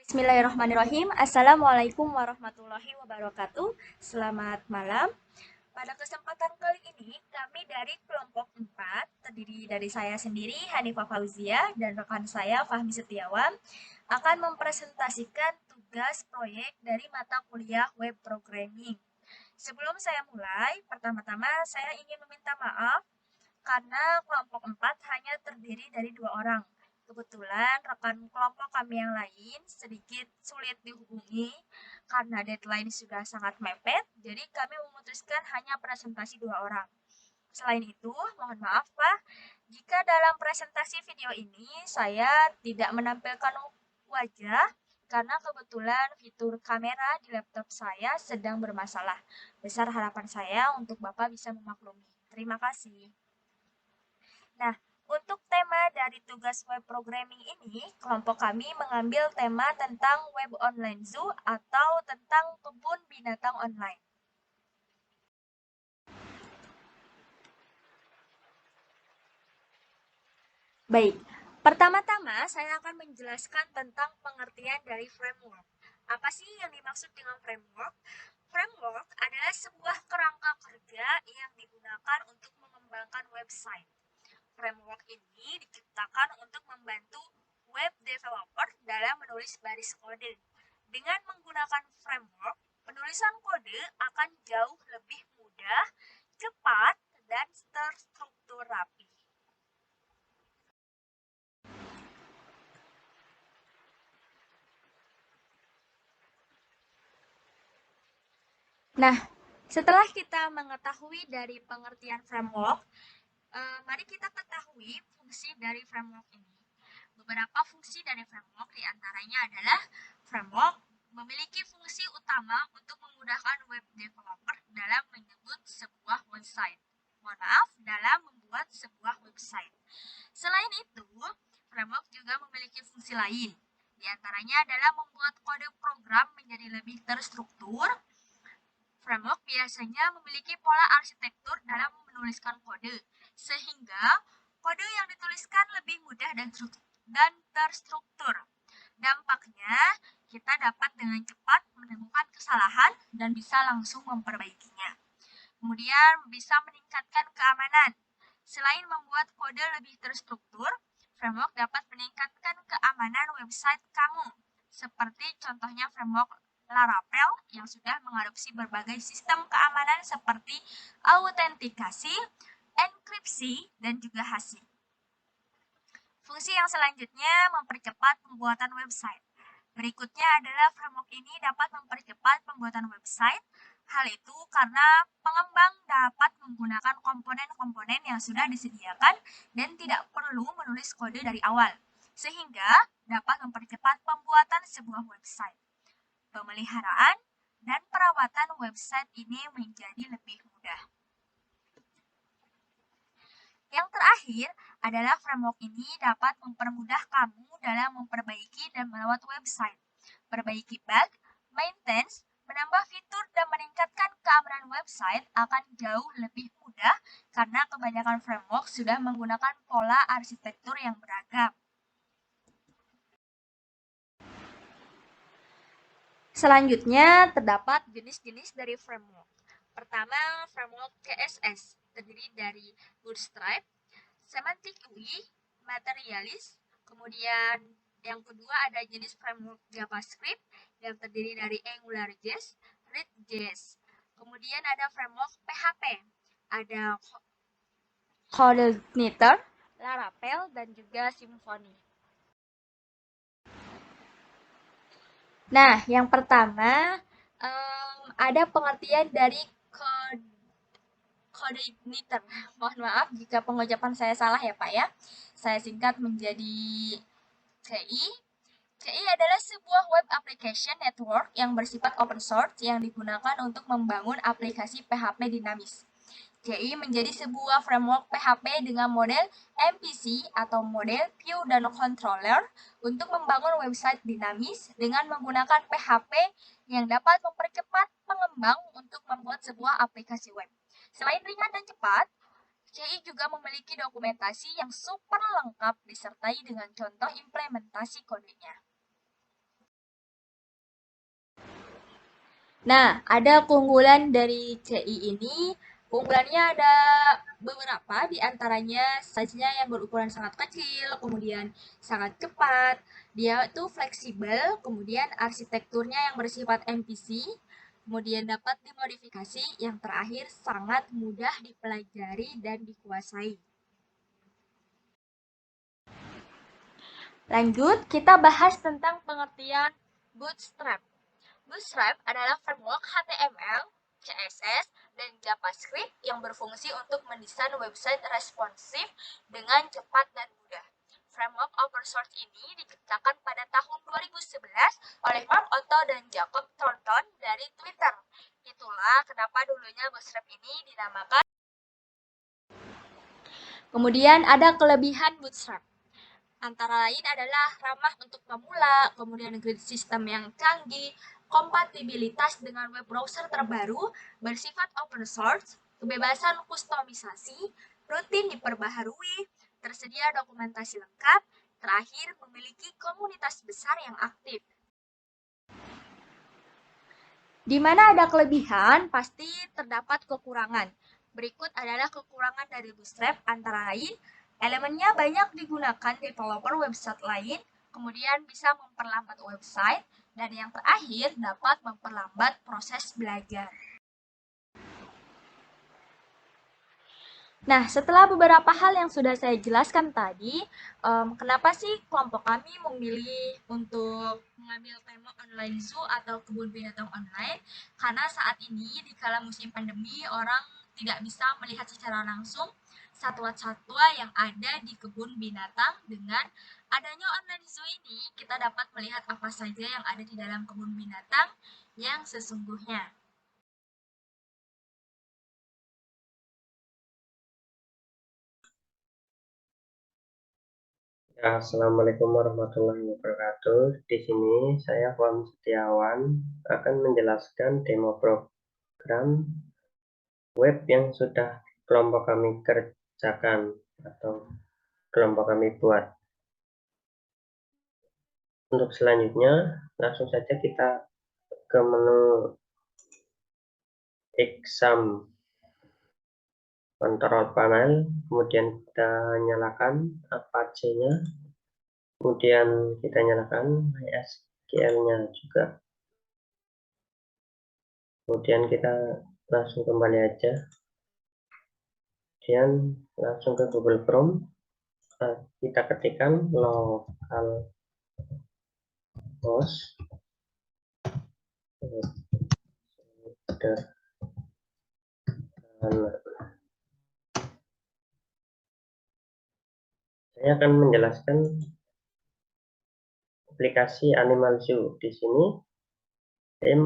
Bismillahirrahmanirrahim. Assalamualaikum warahmatullahi wabarakatuh. Selamat malam. Pada kesempatan kali ini, kami dari kelompok 4, terdiri dari saya sendiri, Hanifah Fauzia, dan rekan saya, Fahmi Setiawan, akan mempresentasikan tugas proyek dari mata kuliah Web Programming. Sebelum saya mulai, pertama-tama saya ingin meminta maaf karena kelompok 4 hanya terdiri dari 2 orang. Kebetulan rekan kelompok kami yang lain sedikit sulit dihubungi karena deadline sudah sangat mepet, jadi kami memutuskan hanya presentasi 2 orang. Selain itu, mohon maaf Pak, jika dalam presentasi video ini saya tidak menampilkan wajah karena kebetulan fitur kamera di laptop saya sedang bermasalah. Besar harapan saya untuk Bapak bisa memaklumi. Terima kasih. Nah, untuk tema dari tugas web programming ini, kelompok kami mengambil tema tentang web online zoo atau tentang kebun binatang online. Baik, pertama-tama saya akan menjelaskan tentang pengertian dari framework. Apa sih yang dimaksud dengan framework? Framework adalah sebuah kerangka kerja yang digunakan untuk mengembangkan website. Framework ini diciptakan untuk membantu web developer dalam menulis baris kode. Dengan menggunakan framework, penulisan kode akan jauh lebih mudah, cepat, dan terstruktur rapi. Nah, setelah kita mengetahui dari pengertian framework, mari kita ketahui fungsi dari framework ini. Beberapa fungsi dari framework diantaranya adalah framework memiliki fungsi utama untuk memudahkan web developer dalam menyebut sebuah website. Mohon maaf, dalam membuat sebuah website. Selain itu, framework juga memiliki fungsi lain. Di antaranya adalah membuat kode program menjadi lebih terstruktur. Framework biasanya memiliki pola arsitektur dalam menuliskan kode, sehingga kode yang dituliskan lebih mudah dan terstruktur. Dampaknya, kita dapat dengan cepat menemukan kesalahan dan bisa langsung memperbaikinya. Kemudian, bisa meningkatkan keamanan. Selain membuat kode lebih terstruktur, framework dapat meningkatkan keamanan website kamu, seperti contohnya framework Laravel yang sudah mengadopsi berbagai sistem keamanan seperti autentikasi, enkripsi, dan juga hashing. Fungsi yang selanjutnya mempercepat pembuatan website. Berikutnya adalah framework ini dapat mempercepat pembuatan website. Hal itu karena pengembang dapat menggunakan komponen-komponen yang sudah disediakan dan tidak perlu menulis kode dari awal, sehingga dapat mempercepat pembuatan sebuah website. Pemeliharaan dan perawatan website ini menjadi lebih mudah. Yang terakhir adalah framework ini dapat mempermudah kamu dalam memperbaiki dan merawat website, perbaiki bug, maintenance, menambah fitur dan meningkatkan keamanan website akan jauh lebih mudah karena kebanyakan framework sudah menggunakan pola arsitektur yang beragam. Selanjutnya, terdapat jenis-jenis dari framework. Pertama, framework CSS, terdiri dari Bootstrap, Semantic UI, Materialist, kemudian yang kedua ada jenis framework JavaScript yang terdiri dari AngularJS, React.js. Kemudian ada framework PHP, ada Coordinator, Laravel, dan juga Symfony. Nah, yang pertama ada pengertian dari coordinator. Mohon maaf jika pengucapan saya salah ya Pak ya. Saya singkat menjadi CI. CI adalah sebuah web application network yang bersifat open source yang digunakan untuk membangun aplikasi PHP dinamis. CI menjadi sebuah framework PHP dengan model MVC atau model View dan Controller untuk membangun website dinamis dengan menggunakan PHP yang dapat mempercepat pengembang untuk membuat sebuah aplikasi web. Selain ringan dan cepat, CI juga memiliki dokumentasi yang super lengkap disertai dengan contoh implementasi kodenya. Nah, ada keunggulan dari CI ini. Keunggulannya ada beberapa, di antaranya size-nya yang berukuran sangat kecil, kemudian sangat cepat, dia itu fleksibel, kemudian arsitekturnya yang bersifat MPC, kemudian dapat dimodifikasi, yang terakhir sangat mudah dipelajari dan dikuasai. Lanjut, kita bahas tentang pengertian Bootstrap. Bootstrap adalah framework HTML, CSS, dan JavaScript yang berfungsi untuk mendesain website responsif dengan cepat dan mudah. Framework open source ini diciptakan pada tahun 2011 oleh Mark Otto dan Jacob Thornton dari Twitter. Itulah kenapa dulunya Bootstrap ini dinamakan. Kemudian ada kelebihan Bootstrap. Antara lain adalah ramah untuk pemula, kemudian grid system yang canggih, kompatibilitas dengan web browser terbaru, bersifat open source, kebebasan kustomisasi, rutin diperbaharui, tersedia dokumentasi lengkap, terakhir memiliki komunitas besar yang aktif. Di mana ada kelebihan, pasti terdapat kekurangan. Berikut adalah kekurangan dari Bootstrap, antara lain, elemennya banyak digunakan developer website lain, kemudian bisa memperlambat website, dan yang terakhir dapat memperlambat proses belajar. Nah, setelah beberapa hal yang sudah saya jelaskan tadi, kenapa sih kelompok kami memilih untuk mengambil tema online zoo atau kebun binatang online? Karena saat ini di kala musim pandemi, orang tidak bisa melihat secara langsung satwa-satwa yang ada di kebun binatang. Dengan adanya online zoo ini, kita dapat melihat apa saja yang ada di dalam kebun binatang yang sesungguhnya. Ya, Assalamualaikum warahmatullahi wabarakatuh. Di sini saya Fuam Setiawan akan menjelaskan demo program web yang sudah kelompok kami kerjakan atau kelompok kami buat. Untuk selanjutnya, langsung saja kita ke menu exam control panel, kemudian kita nyalakan Apache-nya, kemudian kita nyalakan MySQL-nya juga. Kemudian kita langsung kembali aja, kemudian langsung ke Google Chrome, kita ketikkan localhost saya akan menjelaskan aplikasi Animal Zoo. Di sini saya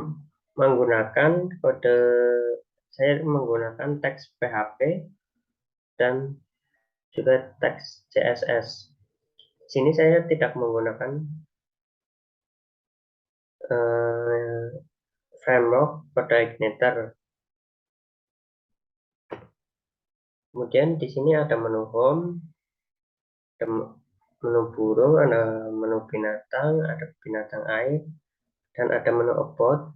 menggunakan teks PHP dan juga teks CSS. Di sini saya tidak menggunakan framework pada Igniter. Kemudian di sini ada menu home, ada menu burung, ada menu binatang, ada binatang air, dan ada menu about.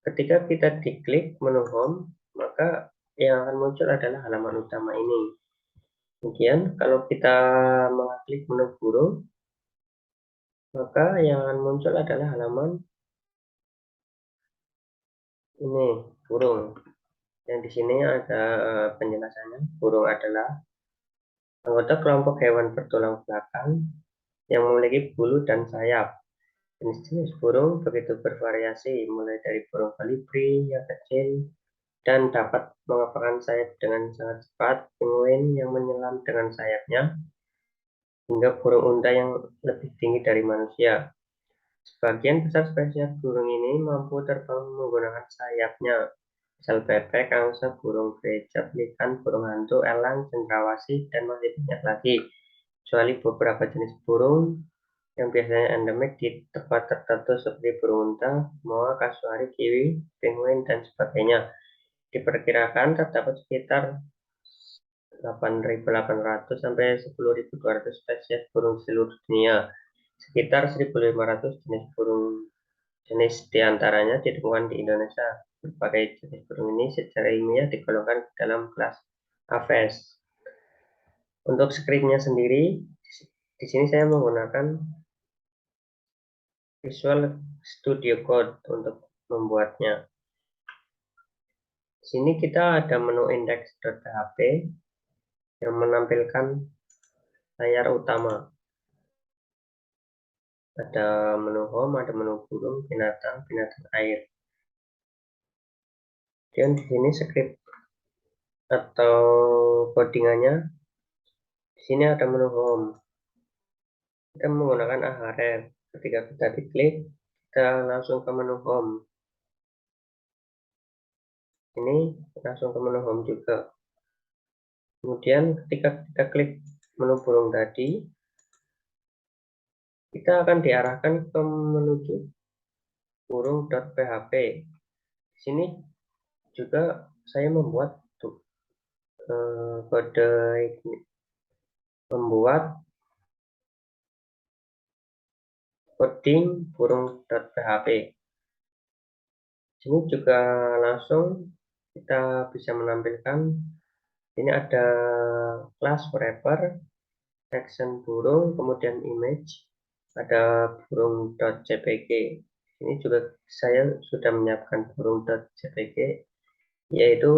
Ketika kita diklik menu home, maka yang akan muncul adalah halaman utama ini. Kemudian kalau kita mengklik menu burung, maka yang akan muncul adalah halaman ini, burung. Yang di sini ada penjelasannya. Burung adalah anggota kelompok hewan bertulang belakang yang memiliki bulu dan sayap. Jenis-jenis burung begitu bervariasi, mulai dari burung kolibri yang kecil dan dapat mengepakkan sayap dengan sangat cepat, penguin yang menyelam dengan sayapnya, hingga burung unta yang lebih tinggi dari manusia. Sebagian besar spesies burung ini mampu terbang menggunakan sayapnya, misal bebek, angsa, burung gereja, pelikan, burung hantu, elang, cendrawasih, dan masih banyak lagi. Kecuali beberapa jenis burung yang biasanya endemik di tempat tertentu seperti burung unta, moa, kasuari, kiwi, penguin, dan sebagainya. Diperkirakan terdapat sekitar 8.800 sampai 10.200 spesies burung di seluruh dunia, sekitar 1.500 jenis burung Jenis diantaranya ditemukan di Indonesia. Berbagai jenis burung ini secara ilmiah digolongkan dalam kelas Aves. Untuk skripnya sendiri, di sini saya menggunakan Visual Studio Code untuk membuatnya. Di sini kita ada menu index.php yang menampilkan layar utama. Ada menu home, ada menu burung, binatang, binatang air. Dan di sini script atau codingannya. Di sini ada menu home. Kita menggunakan ahref. Ketika kita diklik, kita langsung ke menu home. Ini langsung ke menu home juga. Kemudian ketika kita klik menu burung tadi, kita akan diarahkan ke menuju burung.php. Di sini juga saya membuat kode membuat coding burung.php. Sini juga langsung kita bisa menampilkan ini ada kelas wrapper, section burung, kemudian image, ada burung.jpg. Ini juga saya sudah menyiapkan burung.jpg, yaitu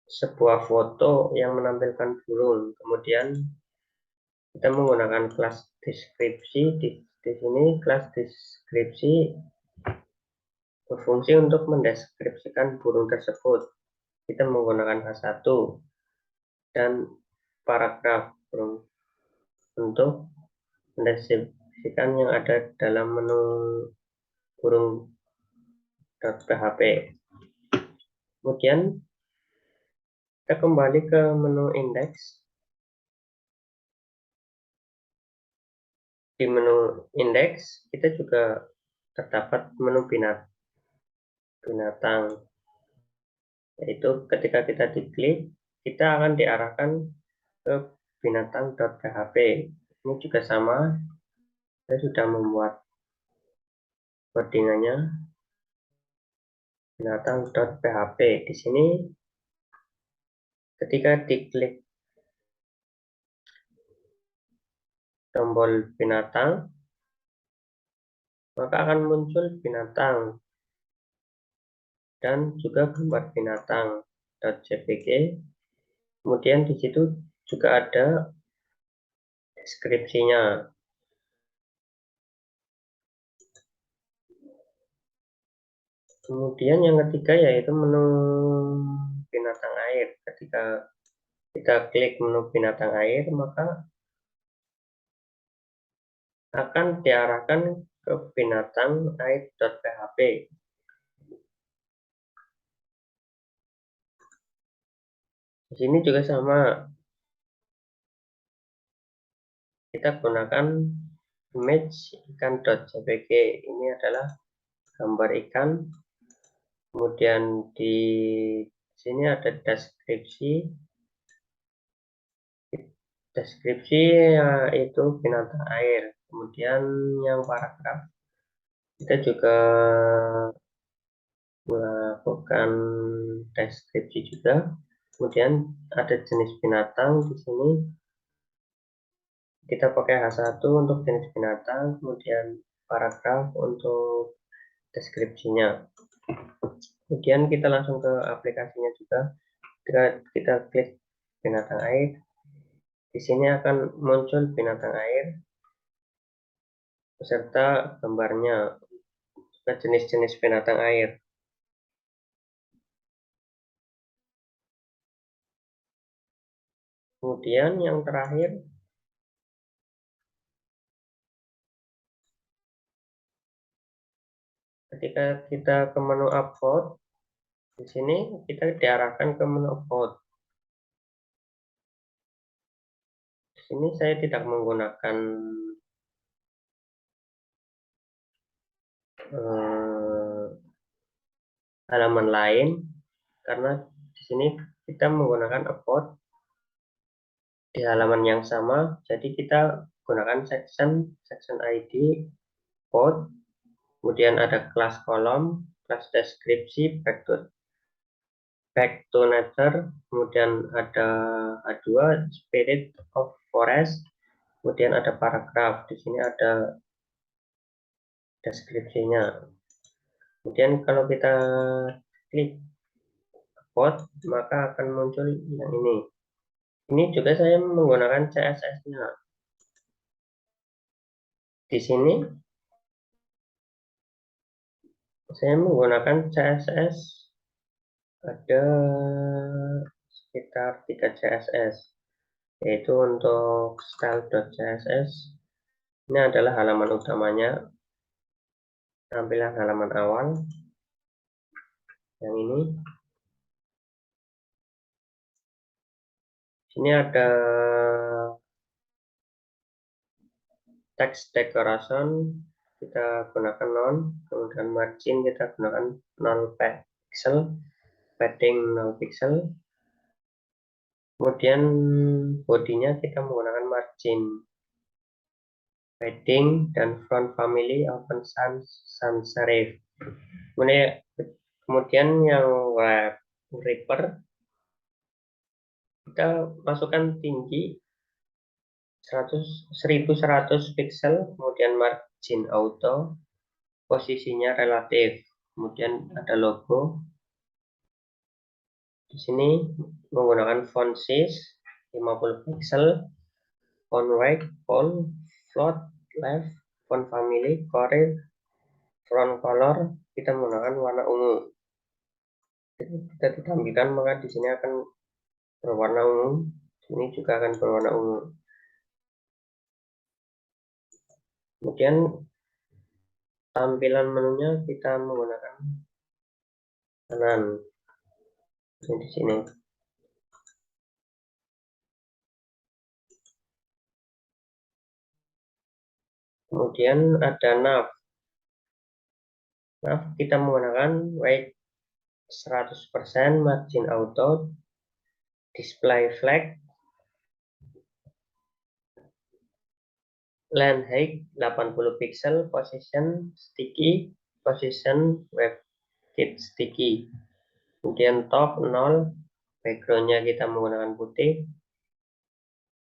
sebuah foto yang menampilkan burung. Kemudian kita menggunakan kelas deskripsi. Di sini kelas deskripsi berfungsi untuk mendeskripsikan burung tersebut. Kita menggunakan H1 dan paragraf burung untuk mendeskripsikan yang ada dalam menu burung.php. Kemudian kita kembali ke menu indeks. Di menu indeks kita juga terdapat menu binatang, yaitu ketika kita diklik kita akan diarahkan ke binatang.php. Ini juga sama, saya sudah membuat codingannya binatang.php. Di sini ketika diklik tombol binatang, maka akan muncul binatang dan juga gambar binatang.jpg. Kemudian di situ juga ada deskripsinya. Kemudian yang ketiga yaitu menu binatang air. Ketika kita klik menu binatang air, maka akan diarahkan ke binatang air.php. Di sini juga sama, kita gunakan image ikan.jpg. Ini adalah gambar ikan. Kemudian di sini ada deskripsi yaitu binatang air. Kemudian yang paragraf kita juga melakukan deskripsi juga. Kemudian ada jenis binatang. Di sini kita pakai H1 untuk jenis binatang, kemudian paragraf untuk deskripsinya. Kemudian kita langsung ke aplikasinya juga. Ketika kita klik binatang air, di sini akan muncul binatang air beserta gambarnya, juga jenis-jenis binatang air. Kemudian yang terakhir, ketika kita ke menu upload, di sini kita diarahkan ke menu upload. Di sini saya tidak menggunakan halaman lain karena di sini kita menggunakan upload di halaman yang sama, jadi kita gunakan section ID code, kemudian ada kelas kolom, kelas deskripsi, back to nature, kemudian ada A2 spirit of forest, kemudian ada paragraf. Di sini ada deskripsinya. Kemudian kalau kita klik code, maka akan muncul yang ini. Ini juga saya menggunakan CSS-nya. Di sini saya menggunakan CSS ada sekitar 3 CSS, yaitu untuk style.css. Ini adalah halaman utamanya, tampilan halaman awal. Yang ini, sini ada text decoration, kita gunakan none, kemudian margin kita gunakan 0 pixel, padding 0 pixel, kemudian bodinya kita menggunakan margin, padding, dan font family open sans serif. Kemudian yang web wrapper kita masukkan tinggi 1100 pixel, kemudian margin auto, posisinya relatif, kemudian ada logo. Di sini menggunakan font size 50 pixel, font weight, bold, float, left, font family, corir, font color, kita menggunakan warna ungu. Kita ditampilkan maka di sini akan berwarna ungu, ini juga akan berwarna ungu. Kemudian tampilan menunya kita menggunakan kanan di sini. Kemudian ada nav. Nav kita menggunakan weight 100%, margin auto, display flag, length height 80 pixel, position sticky, position WebKit sticky. Kemudian top 0, backgroundnya kita menggunakan putih,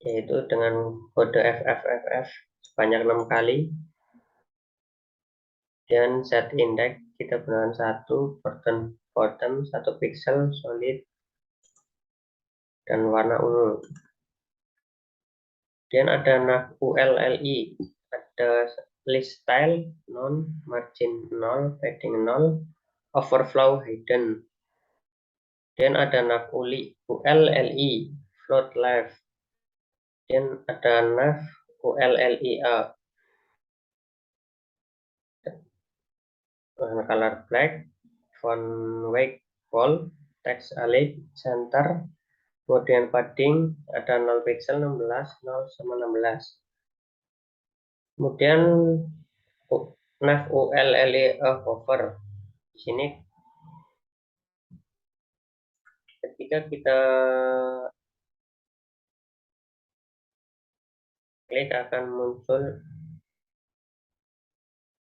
yaitu dengan kode FFFF sebanyak 6 kali. Dan set index kita gunakan 1, bottom 1 pixel, solid, dan warna ungu. Kemudian ada nav ULLI, ada list style, non, margin 0, padding 0, overflow hidden. Dan ada nav ULLI, float left. Dan ada nav ULLIA, color black, font weight bold, text alert, center. Kemudian padding ada 0 pixel, 16, 0 sama 16. Kemudian nav ULLE hover. Di sini ketika kita klik akan muncul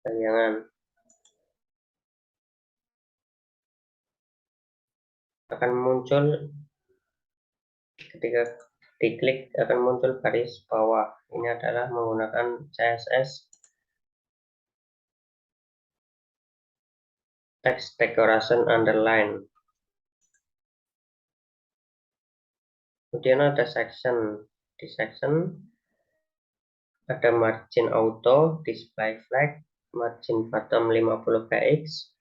tayangan, akan muncul ketika diklik akan muncul garis bawah. Ini adalah menggunakan CSS text decoration underline. Kemudian ada section. Di section ada margin auto, display flag, margin bottom 50 px,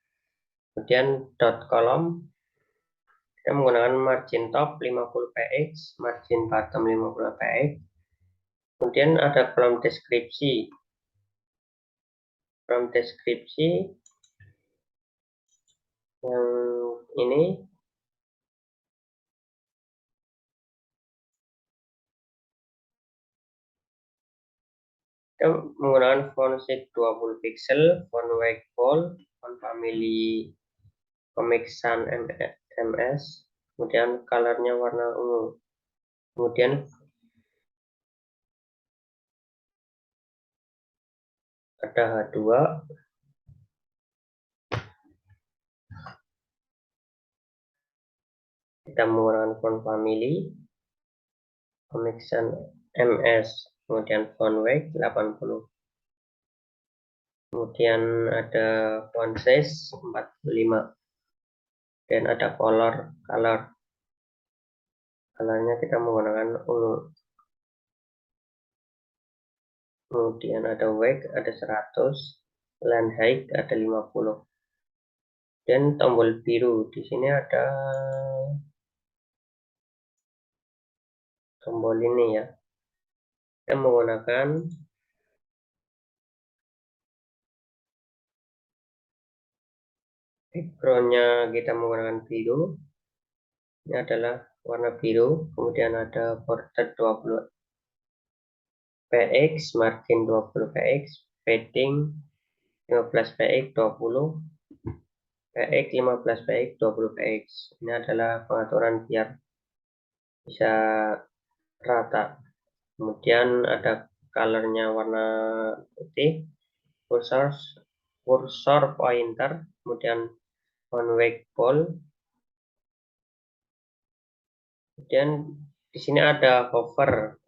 kemudian dot column kita menggunakan margin top 50 px, margin bottom 50 px. Kemudian ada kolom deskripsi. Kolom deskripsi yang ini kita menggunakan font size 20 pixel, font weight bold, font family Comic Sans MS, kemudian colornya warna ungu. Kemudian ada H2, kita menggunakan font family, Omixon MS, kemudian font weight 80, kemudian ada font size 45, dan ada colornya kita menggunakan ungu, kemudian ada weight ada 100, line height ada 50, dan tombol biru di sini ada tombol ini ya. Kita menggunakan backgroundnya, kita menggunakan biru. Ini adalah warna biru, kemudian ada border 20 px, margin 20 px, padding 15 px, 20 px, 15 px, 20 px. Ini adalah pengaturan biar bisa rata. Kemudian ada colornya warna putih, cursor pointer, kemudian on wake ball. Kemudian di sini ada hover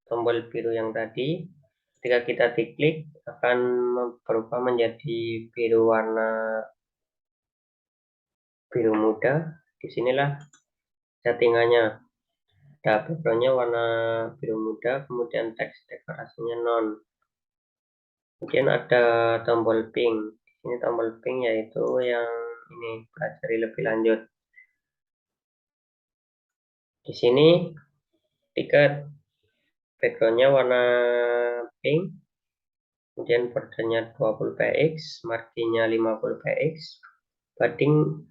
tombol biru yang tadi. Ketika kita diklik akan berubah menjadi biru warna biru muda. Disinilah settingannya. Ada backgroundnya warna biru muda, kemudian teks dekorasinya non. Kemudian ada tombol pink. Ini tombol pink yaitu yang ini, pelajari lebih lanjut. Di sini tiket backgroundnya warna pink, kemudian bordernya 20 px, marginnya 50 px, padding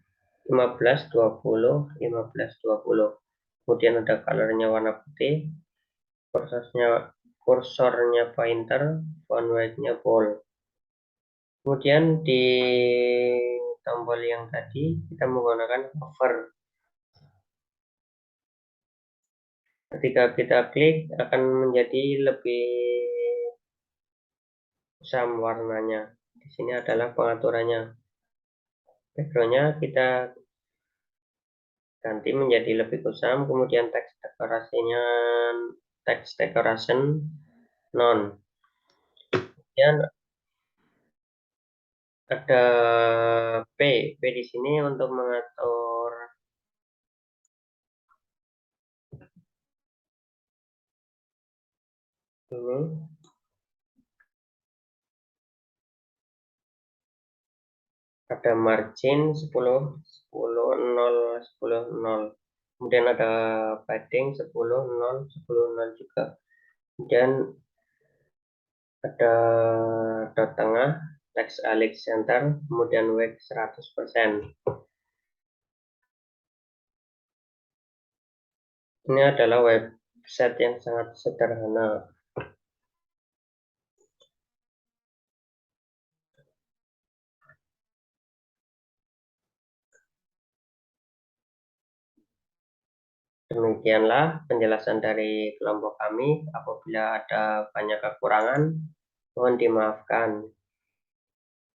15, 20, 15, 20. Kemudian ada colornya warna putih, kursornya pointer, font weight-nya bold. Kemudian di tombol yang tadi kita menggunakan hover. Ketika kita klik akan menjadi lebih kusam warnanya. Di sini adalah pengaturannya. Backgroundnya kita ganti menjadi lebih kusam, kemudian teks decoration non. Kemudian ada P di sini untuk mengatur ini. Ada margin 10, 10, 0, 10, 0. Kemudian ada padding 10, 0, 10, 0 juga. Kemudian ada dot tengah, text alex center, kemudian weight 100%. Ini adalah website yang sangat sederhana. Demikianlah penjelasan dari kelompok kami. Apabila ada banyak kekurangan, mohon dimaafkan.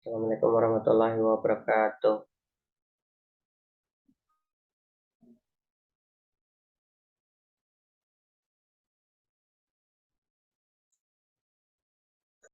Assalamualaikum warahmatullahi wabarakatuh.